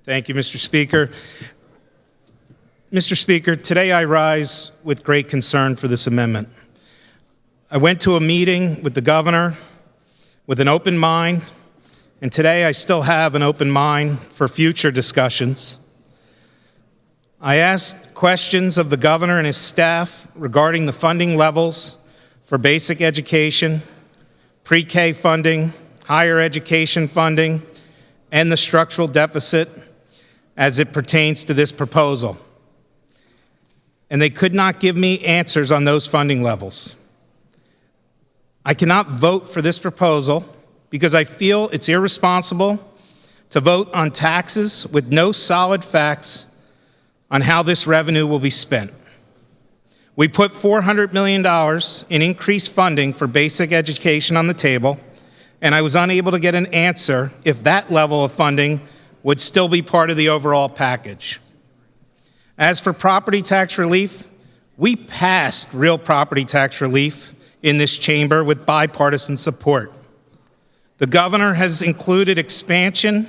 Thank you, Mr. Speaker. Mr. Speaker, today I rise with great concern for this amendment. I went to a meeting with the governor with an open mind, and today I still have an open mind for future discussions. I asked questions of the governor and his staff regarding the funding levels for basic education, pre-K funding, higher education funding, and the structural deficit as it pertains to this proposal. And they could not give me answers on those funding levels. I cannot vote for this proposal because I feel it's irresponsible to vote on taxes with no solid facts on how this revenue will be spent. We put $400 million in increased funding for basic education on the table, and I was unable to get an answer if that level of funding would still be part of the overall package. As for property tax relief, we passed real property tax relief in this chamber with bipartisan support. The governor has included expansion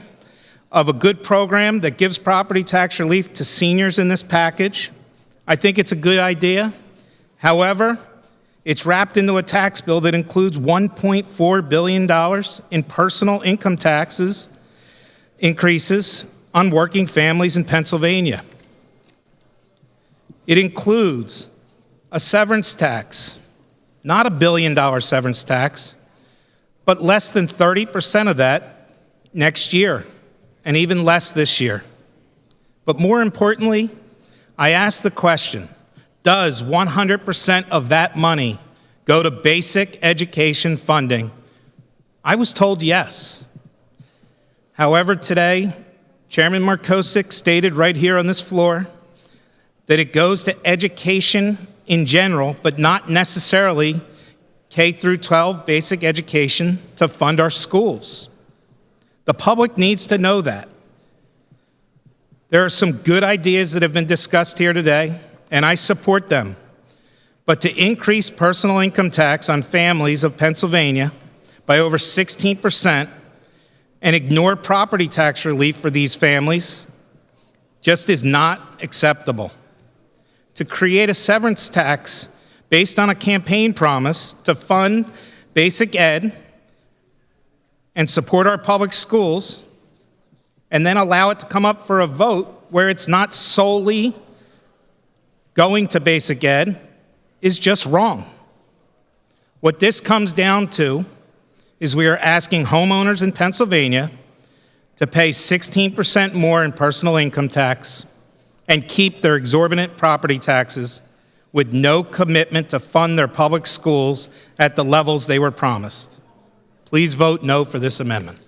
of a good program that gives property tax relief to seniors in this package. I think it's a good idea. However, it's wrapped into a tax bill that includes $1.4 billion in personal income taxes increases on working families in Pennsylvania. It includes a severance tax, not $1 billion severance tax, but less than 30% of that next year, and even less this year. But more importantly, I asked the question, does 100% of that money go to basic education funding? I was told yes. However, today, Chairman Markosik stated right here on this floor that it goes to education in general, but not necessarily K through 12 basic education to fund our schools. The public needs to know that. There are some good ideas that have been discussed here today, and I support them. But to increase personal income tax on families of Pennsylvania by over 16% and ignore property tax relief for these families just is not acceptable. To create a severance tax based on a campaign promise to fund basic ed and support our public schools, and then allow it to come up for a vote where it's not solely going to basic ed, is just wrong. What this comes down to is we are asking homeowners in Pennsylvania to pay 16% more in personal income tax and keep their exorbitant property taxes with no commitment to fund their public schools at the levels they were promised. Please vote no for this amendment.